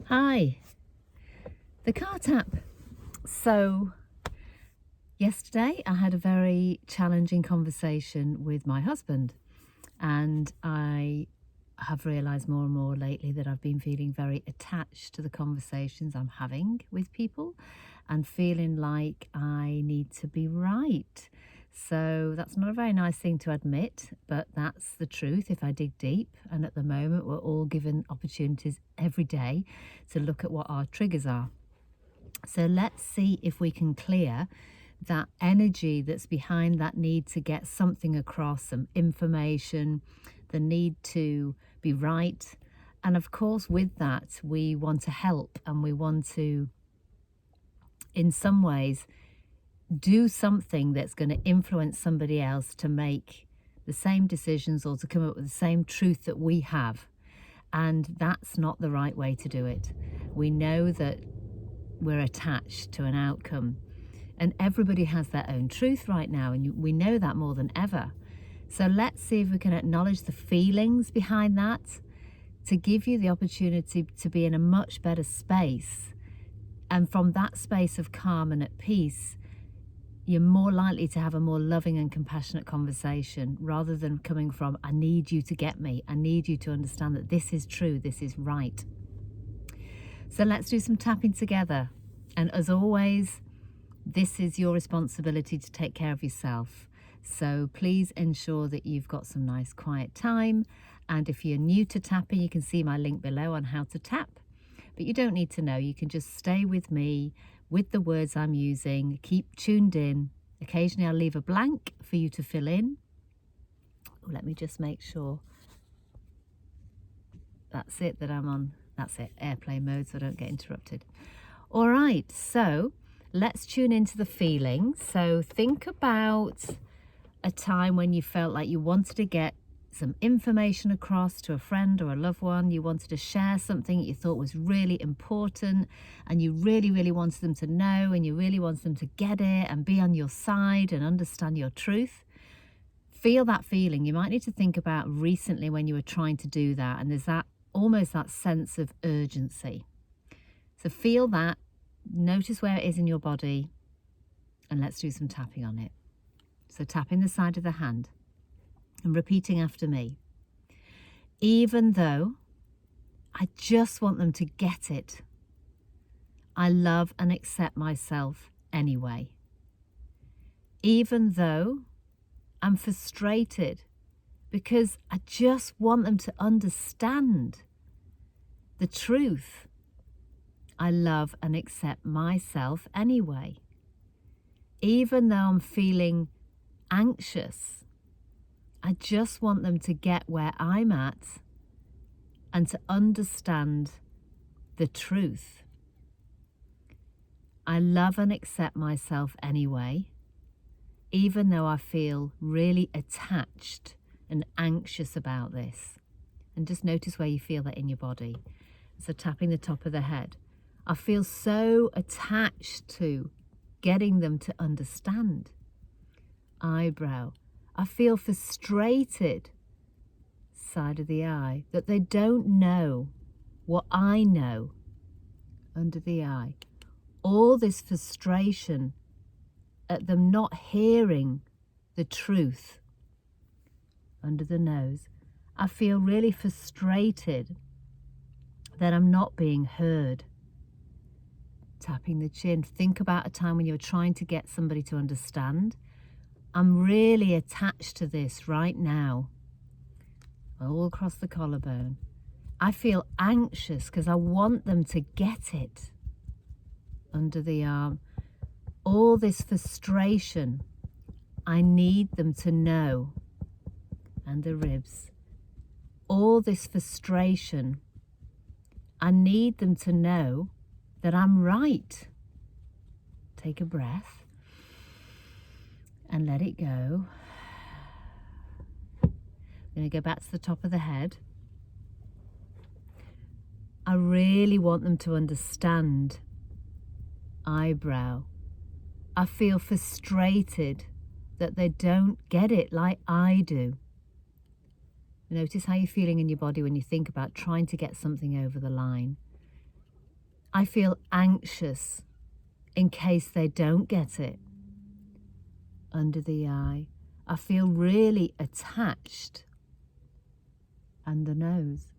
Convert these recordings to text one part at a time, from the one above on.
Hi, the car tap. So, yesterday I had a very challenging conversation with my husband, and I have realised more and more lately that I've been feeling very attached to the conversations I'm having with people and feeling like I need to be right. So, that's not a very nice thing to admit, but that's the truth if I dig deep. And at the moment, we're all given opportunities every day to look at what our triggers are. So let's see if we can clear that energy that's behind that need to get something across, some information, the need to be right. And of course, with that, we want to help and we want to, in some ways, do something that's going to influence somebody else to make the same decisions or to come up with the same truth that we have. And that's not the right way to do it. We know that we're attached to an outcome. And everybody has their own truth right now, and we know that more than ever. So let's see if we can acknowledge the feelings behind that to give you the opportunity to be in a much better space. And from that space of calm and at peace, you're more likely to have a more loving and compassionate conversation rather than coming from, I need you to get me. I need you to understand that this is true, this is right. So let's do some tapping together. And as always, this is your responsibility to take care of yourself. So please ensure that you've got some nice quiet time. And if you're new to tapping, you can see my link below on how to tap. But you don't need to know. You can just stay with me with the words I'm using. Keep tuned in. Occasionally I'll leave a blank for you to fill in. Let me just make sure. That's it, that I'm on. That's it, airplane mode, so I don't get interrupted. All right, so let's tune into the feelings. So think about a time when you felt like you wanted to get some information across to a friend or a loved one. You wanted to share something that you thought was really important and you really, really wanted them to know and you really wanted them to get it and be on your side and understand your truth. Feel that feeling. You might need to think about recently when you were trying to do that, and there's that almost that sense of urgency. So feel that, notice where it is in your body, and let's do some tapping on it. So tapping the side of the hand and repeating after me. Even though I just want them to get it, I love and accept myself anyway. Even though I'm frustrated because I just want them to understand the truth, I love and accept myself anyway. Even though I'm feeling anxious, I just want them to get where I'm at and to understand the truth. I love and accept myself anyway, even though I feel really attached and anxious about this. And just notice where you feel that in your body. So tapping the top of the head. I feel so attached to getting them to understand. Eyebrow. I feel frustrated. Side of the eye. That they don't know what I know. Under the eye. All this frustration at them not hearing the truth. Under the nose. I feel really frustrated that I'm not being heard. Tapping the chin. Think about a time when you were trying to get somebody to understand. I'm really attached to this right now. All across the collarbone. I feel anxious because I want them to get it. Under the arm. All this frustration. I need them to know. And the ribs. All this frustration. I need them to know that I'm right. Take a breath and let it go. I'm going to go back to the top of the head. I really want them to understand. Eyebrow. I feel frustrated that they don't get it like I do. Notice how you're feeling in your body when you think about trying to get something over the line. I feel anxious in case they don't get it. Under the eye. I feel really attached. Under nose.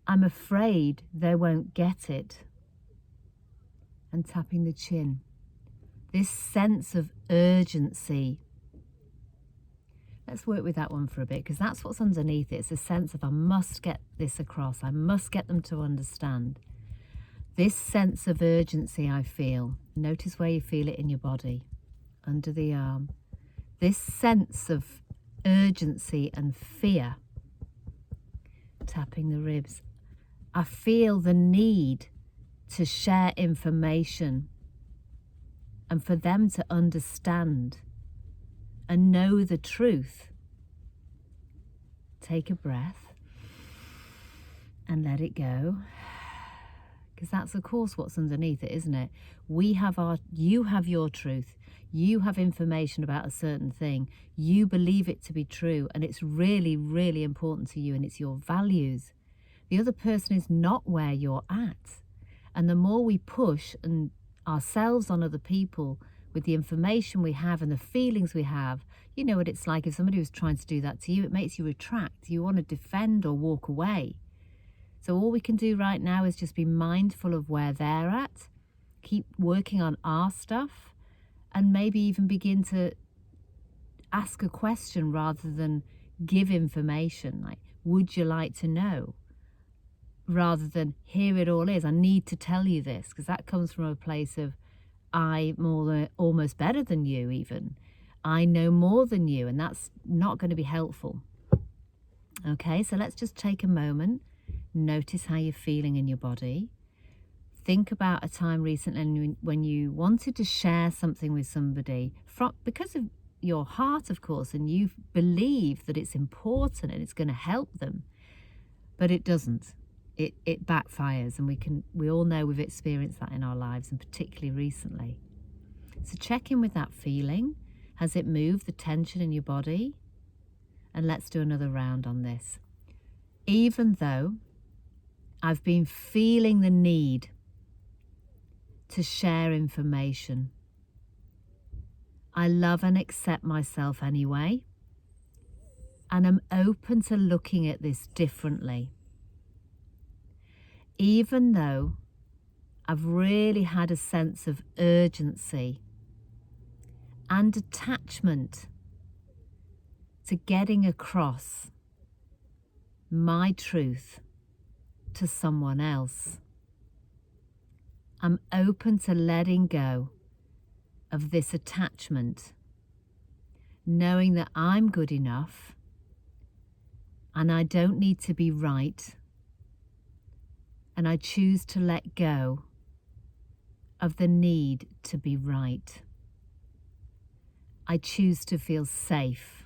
I'm afraid they won't get it. And tapping the chin. This sense of urgency. Let's work with that one for a bit, because that's what's underneath it. It's a sense of I must get this across. I must get them to understand. This sense of urgency I feel. Notice where you feel it in your body. Under the arm. This sense of urgency and fear. Tapping the ribs. I feel the need to share information and for them to understand and know the truth. Take a breath and let it go. Because that's of course what's underneath it, isn't it? You have your truth. You have information about a certain thing. You believe it to be true, and it's really, really important to you, and it's your values. The other person is not where you're at. And the more we push ourselves on other people with the information we have and the feelings we have, you know what it's like if somebody was trying to do that to you, it makes you retract. You want to defend or walk away. So all we can do right now is just be mindful of where they're at, keep working on our stuff, and maybe even begin to ask a question rather than give information. Like, would you like to know? Rather than, here it all is, I need to tell you this, because that comes from a place of, almost better than you even. I know more than you, and that's not going to be helpful. Okay, so let's just take a moment. Notice how you're feeling in your body. Think about a time recently when you wanted to share something with somebody because of your heart, of course, and you believe that it's important and it's going to help them, but it doesn't. It backfires, and we all know we've experienced that in our lives, and particularly recently. So check in with that feeling. Has it moved the tension in your body? And let's do another round on this. Even though I've been feeling the need to share information, I love and accept myself anyway, and I'm open to looking at this differently. Even though I've really had a sense of urgency and attachment to getting across my truth to someone else, I'm open to letting go of this attachment, knowing that I'm good enough and I don't need to be right, and I choose to let go of the need to be right. I choose to feel safe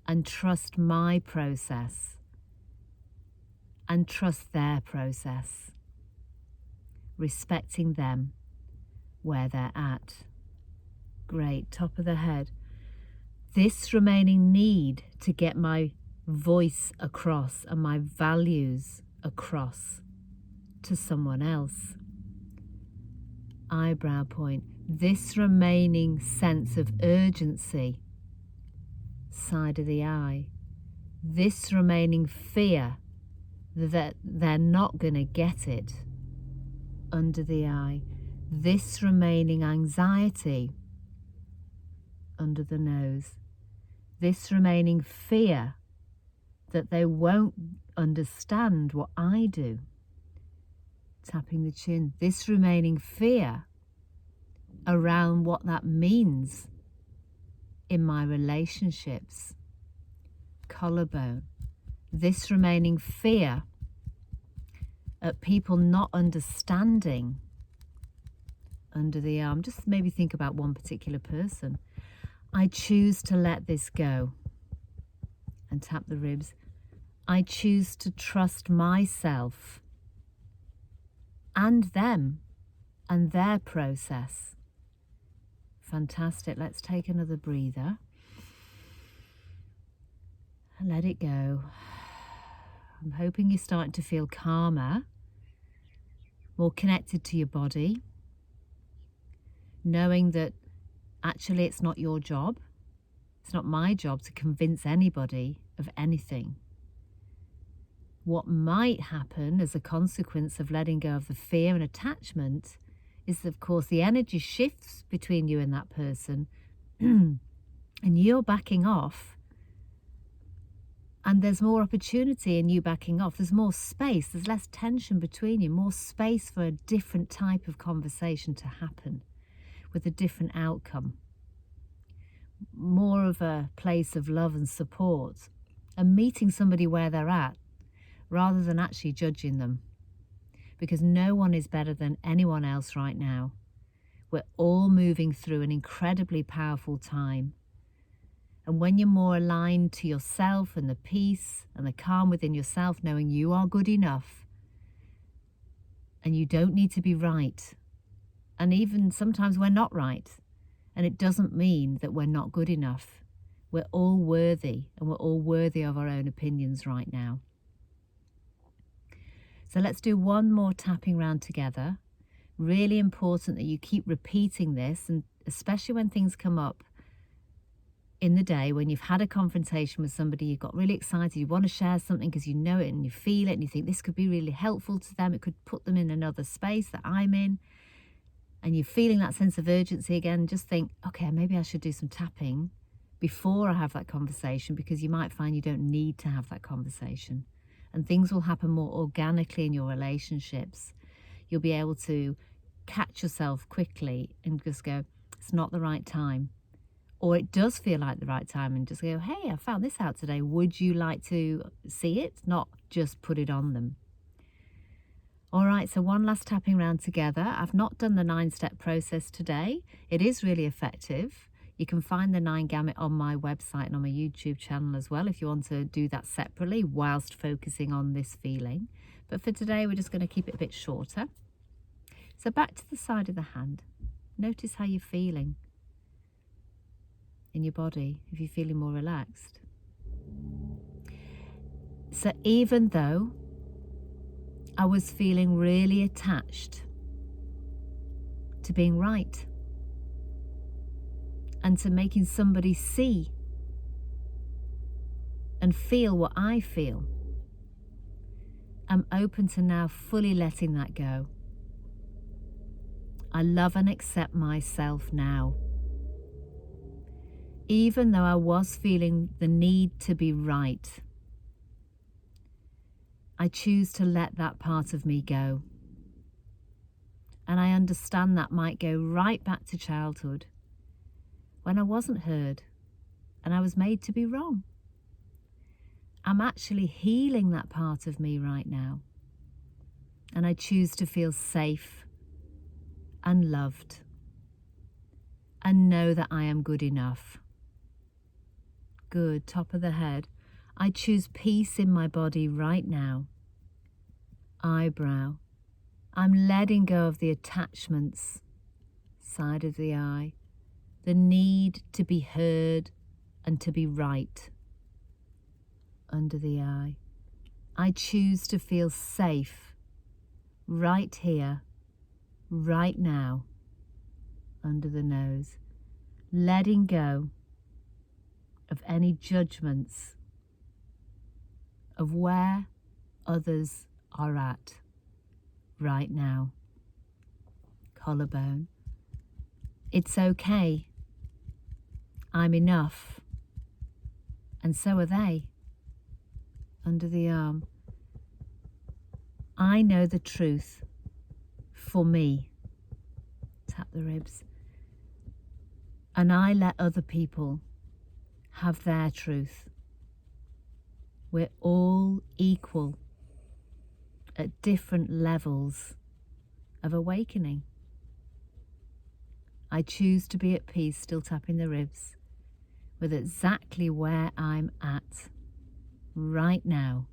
and trust my process and trust their process, respecting them where they're at. Great, top of the head. This remaining need to get my voice across and my values across to someone else. Eyebrow point. This remaining sense of urgency. Side of the eye. This remaining fear that they're not going to get it. Under the eye. This remaining anxiety. Under the nose. This remaining fear that they won't understand what I do. Tapping the chin. This remaining fear around what that means in my relationships. Collarbone. This remaining fear at people not understanding. Under the arm. Just maybe think about one particular person. I choose to let this go. And tap the ribs. I choose to trust myself and them and their process. Fantastic. Let's take another breather and let it go. I'm hoping you're starting to feel calmer. more connected to your body, knowing that actually it's not your job. It's not my job to convince anybody of anything. What might happen as a consequence of letting go of the fear and attachment is that, of course, the energy shifts between you and that person and you're backing off, and there's more opportunity in you backing off. There's more space, there's less tension between you, more space for a different type of conversation to happen with a different outcome. More of a place of love and support and meeting somebody where they're at rather than actually judging them, because no one is better than anyone else right now. We're all moving through an incredibly powerful time, and when you're more aligned to yourself and the peace and the calm within yourself, knowing you are good enough and you don't need to be right, and even sometimes we're not right, and it doesn't mean that we're not good enough. We're all worthy, and we're all worthy of our own opinions right now. So let's do one more tapping round together. Really important that you keep repeating this, and especially when things come up in the day, when you've had a confrontation with somebody, you got really excited, you want to share something because you know it and you feel it and you think this could be really helpful to them, it could put them in another space that I'm in, and you're feeling that sense of urgency again, just think, okay, maybe I should do some tapping before I have that conversation, because you might find you don't need to have that conversation and things will happen more organically in your relationships. You'll be able to catch yourself quickly and just go, it's not the right time. Or it does feel like the right time, and just go, hey, I found this out today. Would you like to see it? Not just put it on them. All right, so one last tapping round together. I've not done the 9-step process today. It is really effective. You can find the 9 gamut on my website and on my YouTube channel as well if you want to do that separately whilst focusing on this feeling. But for today, we're just going to keep it a bit shorter. So back to the side of the hand. Notice how you're feeling in your body, if you're feeling more relaxed. So even though I was feeling really attached to being right and to making somebody see and feel what I feel, I'm open to now fully letting that go. I love and accept myself now. Even though I was feeling the need to be right, I choose to let that part of me go. And I understand that might go right back to childhood, when I wasn't heard and I was made to be wrong. I'm actually healing that part of me right now. And I choose to feel safe and loved and know that I am good enough. Good, top of the head. I choose peace in my body right now. Eyebrow. I'm letting go of the attachments. Side of the eye. The need to be heard and to be right. Under the eye. I choose to feel safe right here, right now. Under the nose. Letting go of any judgments of where others are at right now. Collarbone. It's okay. I'm enough. And so are they. Under the arm. I know the truth for me. Tap the ribs. And I let other people have their truth. We're all equal at different levels of awakening. I choose to be at peace, still tapping the ribs, with exactly where I'm at right now.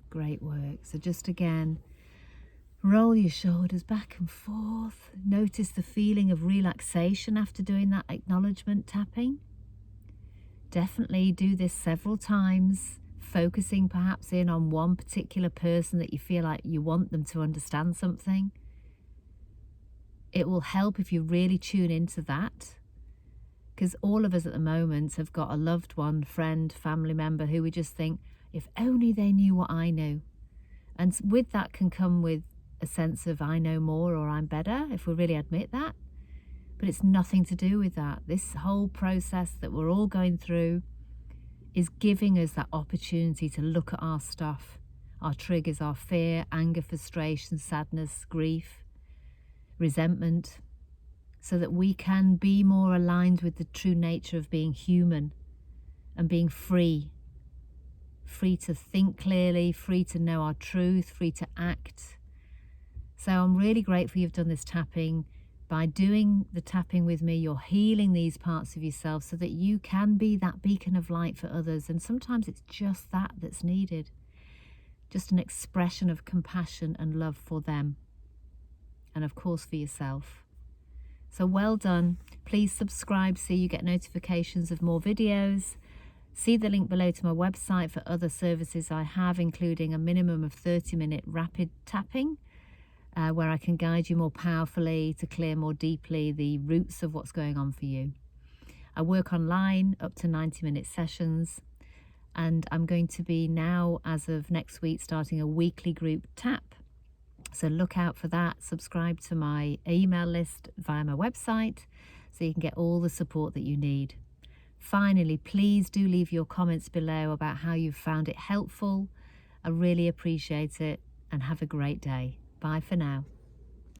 Great work. So just again, roll your shoulders back and forth. Notice the feeling of relaxation after doing that acknowledgement tapping. Definitely do this several times. focusing perhaps in on one particular person that you feel like you want them to understand something. It will help if you really tune into that, because all of us at the moment have got a loved one, friend, family member who we just think, if only they knew what I knew. And with that can come with a sense of I know more or I'm better, if we really admit that. But it's nothing to do with that. This whole process that we're all going through is giving us that opportunity to look at our stuff, our triggers, our fear, anger, frustration, sadness, grief, resentment, so that we can be more aligned with the true nature of being human and being free to think clearly, free to know our truth, free to act. So I'm really grateful you've done this tapping. By doing the tapping with me, you're healing these parts of yourself so that you can be that beacon of light for others. And sometimes it's just that that's needed. Just an expression of compassion and love for them. And of course for yourself. So well done. Please subscribe so you get notifications of more videos. See the link below to my website for other services I have, including a minimum of 30-minute rapid tapping, where I can guide you more powerfully to clear more deeply the roots of what's going on for you. I work online, up to 90-minute sessions, and I'm going to be now, as of next week, starting a weekly group tap. So look out for that. Subscribe to my email list via my website so you can get all the support that you need. Finally, please do leave your comments below about how you've found it helpful. I really appreciate it, and have a great day. Bye for now.